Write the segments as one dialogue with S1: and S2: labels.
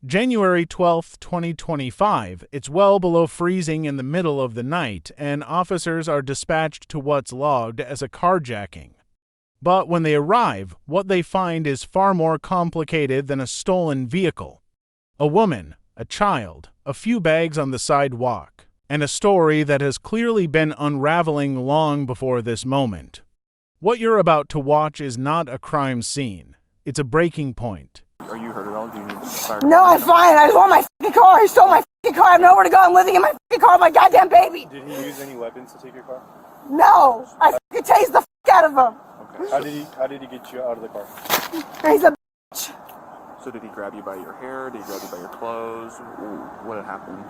S1: January 12, 2025. It's well below freezing in the middle of the night, and officers are dispatched to what's logged as a carjacking. But when they arrive, what they find is far more complicated than a stolen vehicle. A woman, a child, a few bags on the sidewalk, and a story that has clearly been unraveling long before this moment. What you're about to watch is not a crime scene. It's a breaking point.
S2: Are you hurt at all? Do you need fire?
S3: No, I'm fine. I just want my fucking car. He stole my fucking car. I have nowhere to go. I'm living in my fucking car with my goddamn baby.
S2: Did he use any weapons to take your car?
S3: No, I fucking tased the fuck out of him.
S2: Okay. How did he get you out of the car?
S3: He's a bitch.
S2: So did he grab you by your hair? Did he grab you by your clothes? What had happened?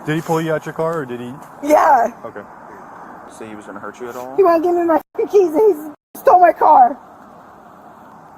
S4: Did he pull you out your car or did he?
S3: Yeah.
S2: Okay. Say he was gonna hurt you at all?
S3: He won't give me my fucking keys and he stole my car.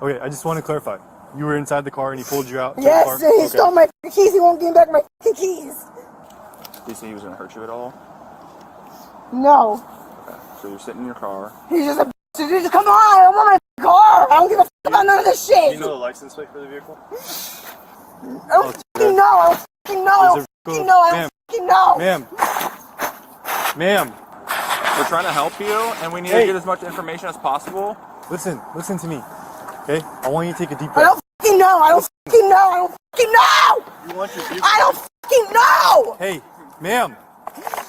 S4: Okay, I just want to clarify. You were inside the car and he pulled you out?
S3: Yes,
S4: to the car?
S3: and he stole my fucking keys. He won't give me back my fucking keys.
S2: Did he say he was gonna hurt you at all?
S3: No.
S2: Okay. So you're sitting in your car.
S3: He's just a bitch. Dude, come on, I don't want my car. I don't give a fuck about none of this shit.
S2: Do you know the license plate for the vehicle?
S3: I don't fucking know. I don't fucking know. I don't fucking know. I don't fucking know.
S4: Ma'am.
S2: We're trying to help you, and we need to get as much information as possible.
S4: Listen to me. Okay? I want you to take a deep
S3: I
S4: breath.
S3: don't fucking know. I don't fucking know. I don't fucking know.
S4: You want your vehicle?
S3: I don't fucking know.
S4: Hey, ma'am.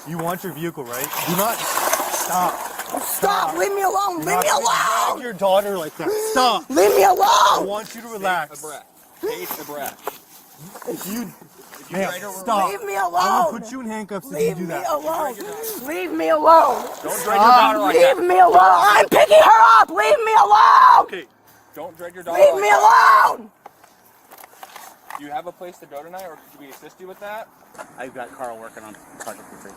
S4: You want your vehicle, right? Do not stop.
S3: Stop. Leave me alone. Leave me
S4: Drag
S3: alone.
S4: your daughter like that. Stop.
S3: Leave me
S4: I
S3: alone.
S4: want you to relax.
S2: Take a breath. Take a breath.
S4: If you ma'am, stop.
S3: Leave me
S4: I
S3: alone.
S4: will put you in handcuffs if you
S3: Leave
S4: do
S3: me
S4: that.
S3: alone. Leave me alone.
S2: Don't drag your daughter like that.
S3: Leave me alone. I'm picking her up. Leave me alone.
S2: Okay. Don't drag your daughter
S3: Leave
S2: like
S3: me
S2: that.
S3: alone.
S2: Do you have a place to go tonight, or could we assist you with that?
S5: I've got Carl working on Project Free.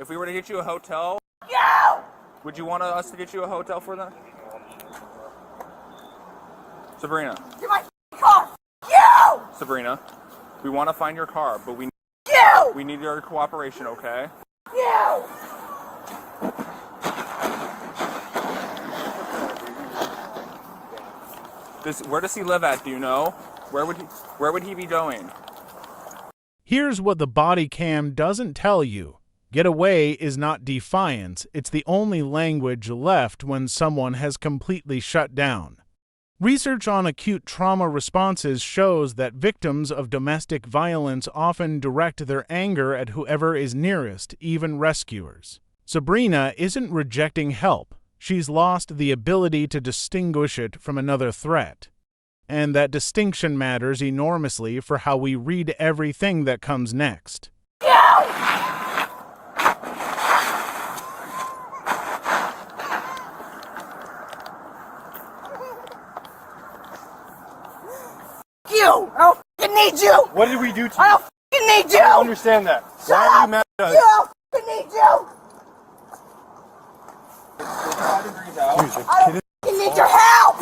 S2: If we were to get you a hotel,
S3: You.
S2: would you want us to get you a hotel for them? Sabrina,
S3: Get my car. You.
S2: Sabrina, we want to find your car, but we
S3: You.
S2: need your cooperation, okay?
S3: You.
S2: Where does he live at? Do you know? Where would he be going?
S1: Here's what the Bodycam doesn't tell you. Get away is not defiance, it's the only language left when someone has completely shut down. Research on acute trauma responses shows that victims of domestic violence often direct their anger at whoever is nearest, even rescuers. Sabrina isn't rejecting help. She's lost the ability to distinguish it from another threat. And that distinction matters enormously for how we read everything that comes next.
S3: You. I don't fucking need you.
S4: What did we do to you?
S3: I don't fucking need you.
S4: I don't understand that. Why are you mad at us?
S3: You. I don't fucking need you.
S2: It's 35 degrees out.
S3: I don't fucking need your help.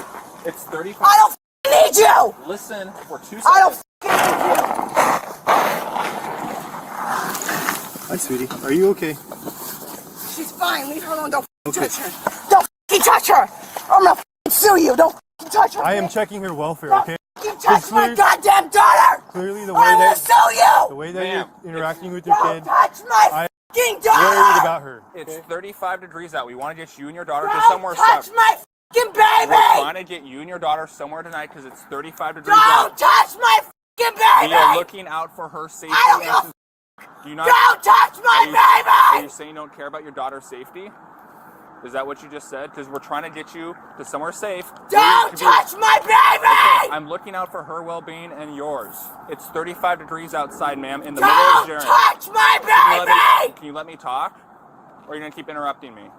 S2: It's 35.
S3: I don't fucking need you.
S2: Listen for 2 seconds.
S3: I don't fucking need you.
S4: Hi, sweetie. Are you okay?
S3: She's fine. Leave her alone. Don't touch her. Don't fucking touch her. I'm gonna fucking sue you. Don't fucking touch her.
S4: I am
S3: bitch.
S4: checking her welfare,
S3: Don't
S4: okay?
S3: fucking touch my
S4: clearly-
S3: goddamn daughter.
S4: Clearly the way
S3: I'm gonna
S4: that
S3: sue you.
S4: the way that
S2: Ma'am,
S4: you're interacting with your
S3: Don't
S4: kid,
S3: touch my
S4: I-
S3: fucking
S4: worried
S3: daughter.
S4: about her.
S2: It's 35 degrees out. We want to get you and your daughter to
S3: Don't
S2: somewhere
S3: touch
S2: safe.
S3: my fucking
S2: We're
S3: baby.
S2: trying to get you and your daughter somewhere tonight because it's 35 degrees
S3: Don't
S2: out.
S3: touch my fucking
S2: We are
S3: baby.
S2: looking out for her safety.
S3: I don't give a
S2: Do you not?
S3: Don't touch
S2: Are
S3: my
S2: you
S3: baby.
S2: saying you don't care about your daughter's safety? Is that what you just said? Because we're trying to get you to somewhere safe.
S3: Don't touch my baby.
S2: I'm looking out for her well-being and yours. It's 35 degrees outside, ma'am, in the middle of
S3: Don't
S2: Jaron.
S3: touch my baby.
S2: Can you let me talk? Or are you going to keep interrupting me?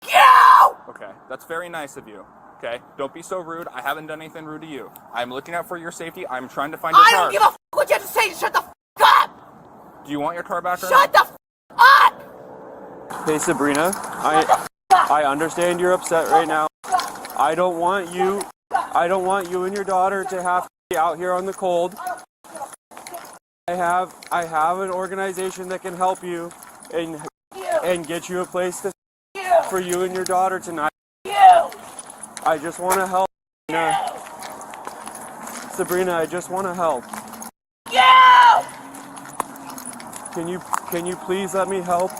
S3: You.
S2: Okay, that's very nice of you. Okay, don't be so rude. I haven't done anything rude to you. I'm looking out for your safety. I'm trying to find your
S3: I
S2: car.
S3: don't give a fuck what you have to say. Shut the fuck up.
S2: Do you want your car back or
S3: Shut
S2: not?
S3: the fuck up.
S6: Hey Sabrina, I understand you're upset right now. I don't want you and your daughter to have to be out here on the cold. I have an organization that can help you and get you a place for you and your daughter tonight. I just want to help. Sabrina, I just want to help.
S3: you!
S6: Can you please let me help?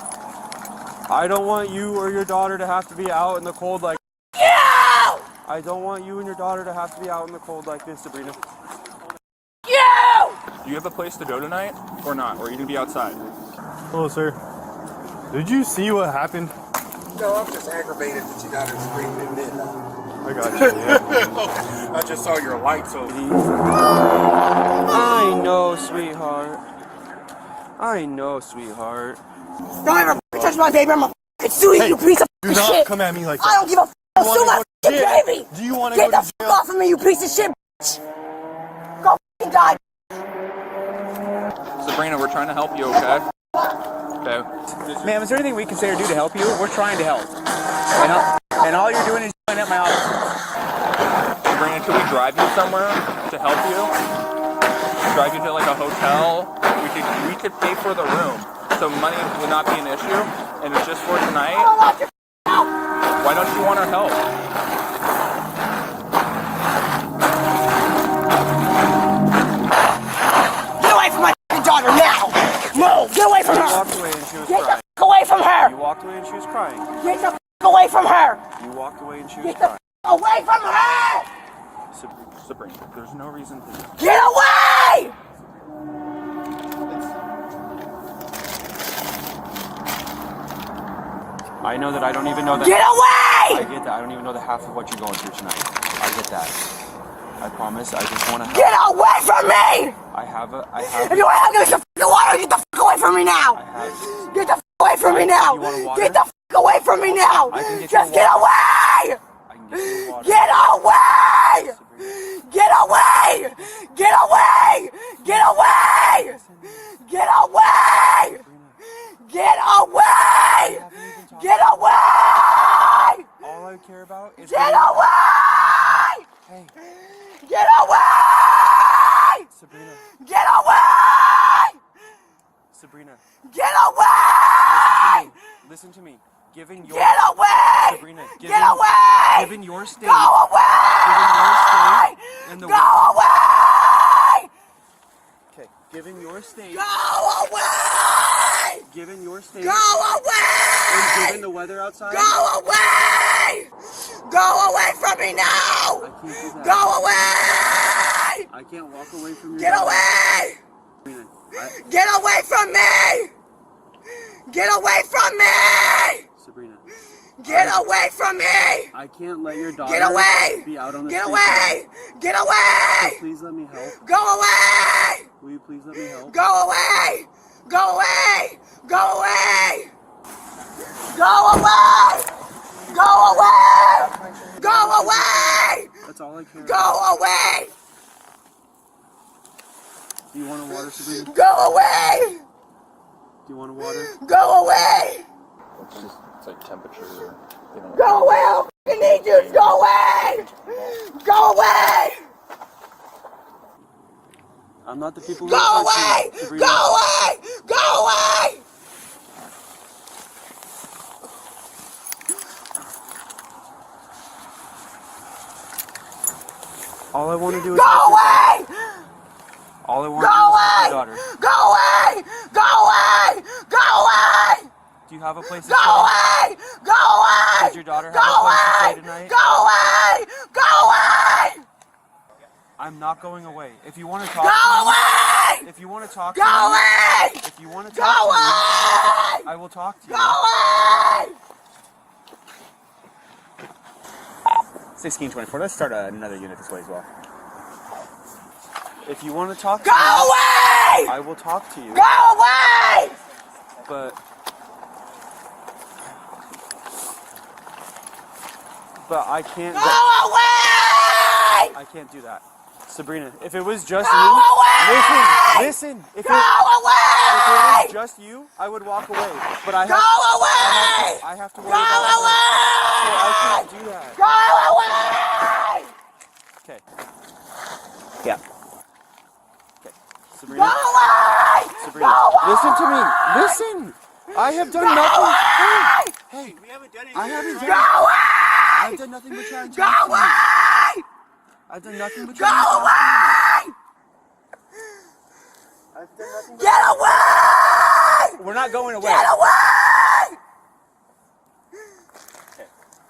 S6: I don't want you or your daughter to have to be out in the cold like
S3: You!
S6: I don't want you and your daughter to have to be out in the cold like this, Sabrina.
S3: You!
S2: Do you have a place to go tonight or not? Or are you gonna be outside?
S4: Hello, sir. Did you see what happened?
S7: No, I'm just aggravated that you got her screaming at midnight.
S4: I got you. Yeah.
S7: I just saw your light, so
S6: I know, sweetheart. I know, sweetheart.
S3: Don't ever touch my baby. I'm gonna sue you, you piece of
S4: Do not
S3: shit.
S4: come at me like
S3: I
S4: that.
S3: don't give a I'll sue my
S4: Do you wanna go to jail?
S3: baby.
S4: Do you want to
S3: Get
S4: go
S3: the
S4: to
S3: fuck
S4: jail?
S3: off of me, you piece of shit. Go f***ing die.
S2: Sabrina, we're trying to help you, okay? Okay.
S5: Ma'am, is there anything we can say or do to help you? We're trying to help. And all you're doing is yelling at my office.
S2: Sabrina, can we drive you somewhere to help you? Drive you to like a hotel? We could pay for the room, so money would not be an issue. And it's just for tonight.
S3: I don't want your help.
S2: Why don't you want our help?
S3: Get away from my f***ing daughter now. Move. Get away from
S6: You
S3: her.
S6: walked away and she was
S3: Get the
S6: crying.
S3: f*** away from her.
S6: You walked away and she was crying.
S3: Get the f*** away from her.
S6: You walked away and she was
S3: Get the
S6: crying.
S3: f*** away from her.
S2: Sabrina, there's no reason to.
S3: Get away.
S6: I know that I don't even know that.
S3: Get away.
S6: I get that. I don't even know the half of what you're going through tonight. I get that. I promise. I just want to help.
S3: Get away from me. If you want to give me some f***ing water, get the f*** away from me now. Get the f*** away from me now.
S6: You want water?
S3: Get the f*** away from me now.
S6: I can get
S3: Just
S6: you
S3: get
S6: water.
S3: away.
S6: I can get you water.
S3: Get away. Get away. Get away. Get away. Get away. Get away. Get away.
S6: All I care about is
S3: Get away.
S6: Hey,
S3: Get away.
S6: Sabrina.
S3: Get away.
S6: Sabrina.
S3: Get away.
S6: Listen to me. Given your
S3: Get away.
S6: Sabrina.
S3: Get away.
S6: Given your state.
S3: Go away.
S6: and the
S3: Go away.
S6: Okay. Given your state.
S3: Go away.
S6: Given your state.
S3: Go away.
S6: And given the weather outside.
S3: Go away. Go away from me now.
S6: I can't do that.
S3: Go away.
S6: I can't walk away from your
S3: Get
S6: daughter.
S3: away.
S6: Sabrina,
S3: Get away from me. Get away from me.
S6: Sabrina.
S3: Get away from me.
S6: I can't let your daughter
S3: Get away.
S6: be out on the
S3: Get
S6: street.
S3: away. Get away.
S6: Please let me help.
S3: Go away.
S6: Will you please let me help?
S3: Go away. Go away. Go away. Go away. Go away. Go away.
S6: That's all I care about.
S3: Go away.
S6: Do you want a water, Sabrina?
S3: Go away.
S6: Do you want a water?
S3: Go away.
S2: It's like temperature.
S3: Go away. I don't f***ing need you. Go away. Go away.
S6: I'm not the people who
S3: Go
S6: hurt
S3: away.
S6: you, Sabrina.
S3: Go away. Go away.
S6: All I want to do is
S3: Go
S6: help your
S3: away.
S6: daughter. All I want
S3: Go
S6: to do is help
S3: away.
S6: your daughter.
S3: Go away. Go away. Go away.
S6: Do you have a place to
S3: Go
S6: stay?
S3: away. Go away.
S6: Does your daughter have
S3: Go
S6: a place to
S3: away.
S6: stay tonight?
S3: Go away. Go away.
S6: I'm not going away. If you want to talk
S3: Go
S6: to me,
S3: away.
S6: if you want to talk
S3: Go
S6: to me,
S3: away.
S6: if you want to
S3: Go
S6: talk to me,
S3: away.
S6: I will talk to you.
S3: Go away.
S5: 1624. Let's start another unit this way as well.
S6: If you want to talk to
S3: Go
S6: me,
S3: away.
S6: I will talk to you.
S3: Go away.
S6: But I can't.
S3: Go away.
S6: I can't do that, Sabrina. If it was just
S3: Go
S6: you,
S3: away.
S6: listen. If
S3: Go
S6: it was
S3: away.
S6: just you, I would walk away. But I
S3: Go
S6: have.
S3: away.
S6: I have to worry
S3: Go
S6: about her. So I
S3: away.
S6: can't do that.
S3: Go away.
S6: Okay.
S5: Yeah.
S6: Okay.
S3: Go
S6: Sabrina.
S3: away.
S6: Sabrina.
S3: Go away.
S6: Listen to me. Listen. I have done
S3: Go
S6: nothing.
S3: away.
S6: Hey.
S7: we haven't done
S6: I haven't
S3: Go
S6: done.
S3: away.
S6: I've done nothing but try and
S3: Go
S6: talk to you.
S3: away.
S6: I've done nothing but
S3: Go
S6: try and talk to you.
S3: away. Get away!
S5: We're not going away.
S3: Get away!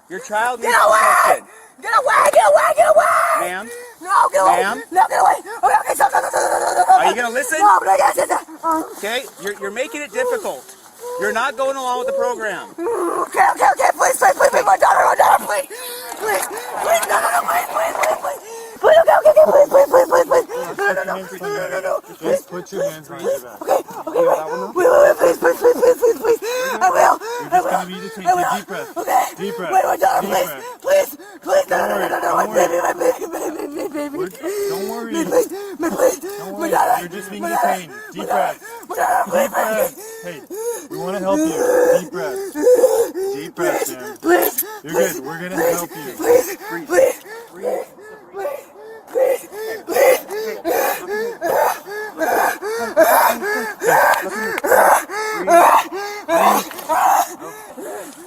S5: Your child
S3: Get
S5: needs
S3: away!
S5: protection.
S3: Get away! Get away! Get away!
S5: Ma'am,
S3: No, get away!
S5: Ma'am?
S3: No, get away! Okay, stop, stop, stop, stop, stop.
S5: are you gonna listen?
S3: No, but I gotta sit down.
S5: Okay, you're making it difficult. You're not going along with the program.
S3: Okay, please, my daughter, please. Please, no, please. Please, okay, please. No.
S4: Just put your hands behind your back.
S3: Okay, right. Wait, please. I will.
S4: You're just gonna be detained. Take deep breath.
S3: Okay.
S4: Deep breath.
S3: Wait, my daughter,
S4: Deep
S3: please.
S4: breath.
S3: Please, no, my
S4: Don't
S3: baby.
S4: Don't worry.
S3: Please.
S4: Don't
S3: My
S4: worry.
S3: daughter.
S4: You're just being detained. Deep breath.
S3: My daughter,
S4: Deep breath. Hey, we want to help you. Deep breath. Deep breath, man.
S3: Please.
S4: You're good. We're gonna help you.
S3: Please.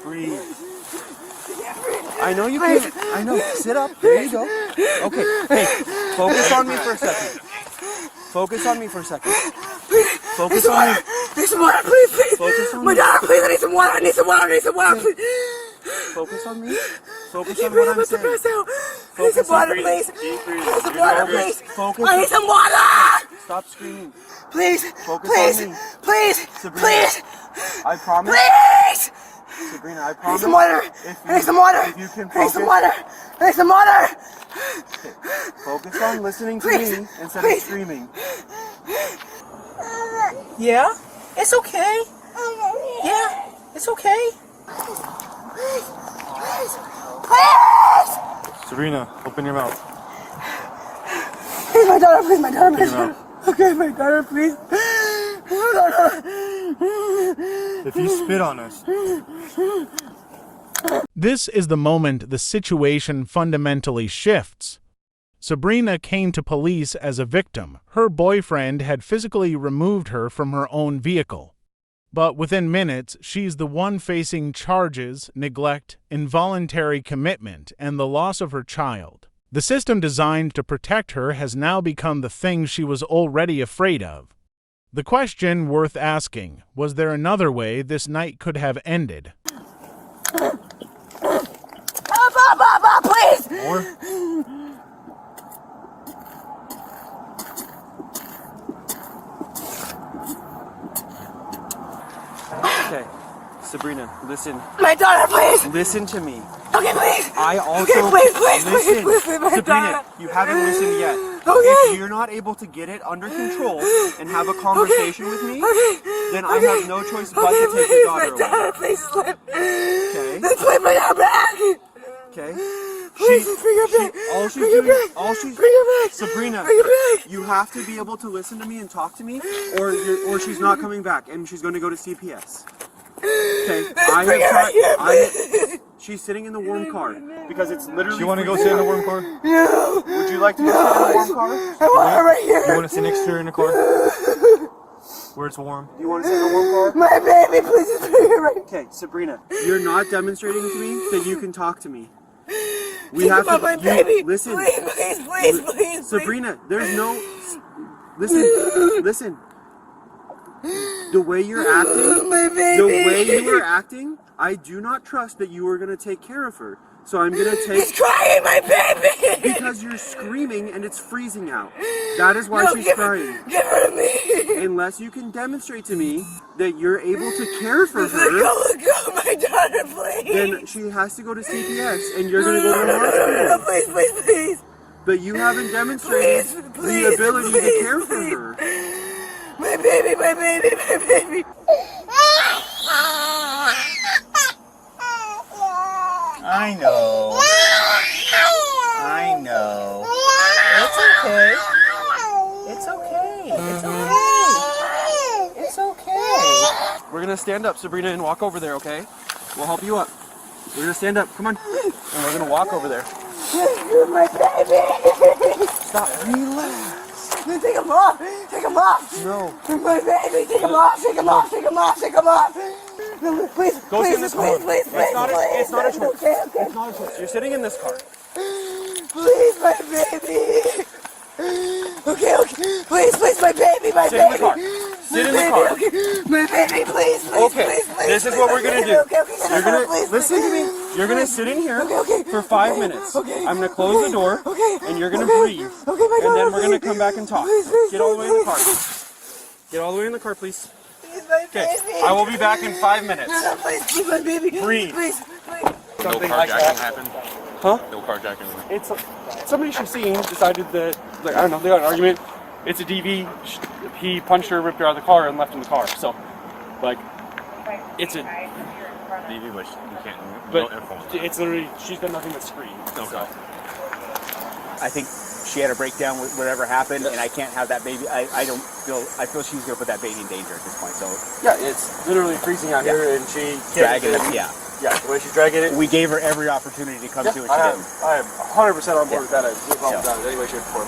S5: Breathe. I know you can't. I know. Sit up. There you go. Okay. Hey, focus on me for a second. Focus on me for a second. Focus on me.
S3: Need some water, please.
S5: Focus on
S3: My
S5: me.
S3: daughter, please. I need some water, please.
S5: Focus on me. Focus on what I'm saying.
S3: I need some water, please.
S5: Deep breathing.
S3: I need some water, please.
S5: Focus.
S3: I need some water.
S5: Stop screaming.
S3: Please.
S5: Focus
S3: Please.
S5: on me.
S3: Please.
S5: Sabrina.
S3: Please.
S5: I promise.
S3: Please.
S5: Sabrina, I
S3: I need
S5: promise.
S3: some water. I need some water.
S5: If you can
S3: I need some
S5: focus.
S3: water. I need some water.
S5: Focus on listening to
S3: Please.
S5: me instead
S3: Please.
S5: of screaming.
S8: Yeah? It's okay. Yeah, it's okay.
S3: Please.
S4: Sabrina, open your mouth.
S3: Please, my daughter, please, my daughter, please.
S4: Open your mouth.
S3: Okay, my daughter, please.
S4: If you spit on us,
S1: This is the moment the situation fundamentally shifts. Sabrina came to police as a victim. Her boyfriend had physically removed her from her own vehicle. But within minutes, she's the one facing charges, neglect, involuntary commitment, and the loss of her child. The system designed to protect her has now become the thing she was already afraid of. The question worth asking, was there another way this night could have ended?
S3: Please.
S4: or
S5: Okay. Sabrina, listen.
S3: My daughter, please.
S5: Listen to me.
S3: Okay, please.
S5: I also
S3: Okay, please,
S5: listen.
S3: my
S5: Sabrina,
S3: daughter.
S5: you haven't listened yet.
S3: Okay.
S5: If you're not able to get it under control and have a conversation with me, then I have no choice but to take your daughter
S3: my daughter,
S5: away.
S3: please slip.
S5: Okay.
S3: Let's put my daughter back.
S5: Okay.
S3: Please, bring her back.
S5: All she's
S3: Bring her
S5: doing,
S3: back.
S5: all she's,
S3: Bring her back.
S5: Sabrina,
S3: Bring her back.
S5: you have to be able to listen to me and talk to me, or she's not coming back and she's going to go to CPS. Okay. I
S3: Bring
S5: have
S3: her back here,
S5: tried. She's sitting in the warm car because it's literally.
S4: do you want to go sit in the warm car?
S3: No.
S5: Would you like to go sit in the warm car?
S3: I want her right here.
S4: You want to sit next to her in the car? Where it's warm?
S5: Do you want to sit in the warm car?
S3: My baby, please just bring her right.
S5: Okay, Sabrina, you're not demonstrating to me that you can talk to me. We
S3: Think
S5: have
S3: about
S5: to.
S3: my
S5: you-
S3: baby.
S5: Listen,
S3: Please.
S5: Sabrina, there's no. Listen. The way you're acting,
S3: My baby.
S5: the way you are acting, I do not trust that you are going to take care of her. So I'm going to
S3: He's
S5: take.
S3: crying, my baby.
S5: Because you're screaming and it's freezing out. That is why
S3: No,
S5: she's
S3: give
S5: crying.
S3: Give her to me.
S5: Unless you can demonstrate to me that you're able to care for
S3: Let
S5: her,
S3: go, my daughter, please.
S5: then she has to go to CPS and you're going to go to the hospital.
S3: No, please.
S5: But you haven't demonstrated the ability to care for her.
S3: My baby.
S8: I know. It's okay. It's okay.
S5: We're going to stand up, Sabrina, and walk over there, okay? We'll help you up. We're going to stand up. Come on. And we're going to walk over there.
S3: My baby.
S5: Stop. Relax.
S3: Take him off.
S5: No.
S3: My baby, take him off. No, please,
S5: Go sit in this car.
S3: please.
S5: It's not a choice.
S3: Okay.
S5: It's not a choice. You're sitting in this car.
S3: Please, my baby. Okay, okay. Please, please, my baby, my
S6: Sit in the
S3: baby.
S6: car. Sit in the car.
S3: Okay. My baby, please, please,
S6: Okay,
S3: please, please.
S6: this is what we're gonna do.
S3: Okay, okay,
S6: You're gonna
S3: please,
S6: listen to
S3: please.
S6: me. You're gonna sit in here
S3: Okay.
S6: for 5 minutes.
S3: Okay.
S6: I'm gonna close the door,
S3: Okay.
S6: and you're gonna
S3: Okay.
S6: breathe.
S3: Okay, my
S6: And then
S3: daughter,
S6: we're gonna
S3: please.
S6: come back and talk.
S3: Please, please,
S6: Get all the way in the car.
S3: please.
S6: Get all the way in the car, please.
S3: Please, my
S6: Okay,
S3: baby.
S6: I will be back in 5 minutes.
S3: No, please, please, my baby.
S6: Breathe.
S3: Please, please.
S6: Something
S2: no
S6: like
S2: carjacking
S6: that.
S2: happened.
S6: Huh?
S2: No carjacking.
S6: It's somebody she's seen decided that, like, I don't know, they got an argument. It's a DV. He punched her, ripped her out of the car, and left in the car. So, like, it's a.
S2: DV, but you can't.
S6: But
S2: no influence.
S6: it's literally, she's got nothing but screen.
S2: Okay.
S6: So.
S9: I think she had a breakdown with whatever happened, and I can't have that baby. I feel she's gonna put that baby in danger at this point. So
S6: Yeah, it's literally freezing out here, and she
S9: dragging it, yeah.
S6: Yeah, the way she's dragging it.
S9: We gave her every opportunity to come to it. She didn't.
S6: I am 100% on board with that. I do apologize in any way, shape, or form.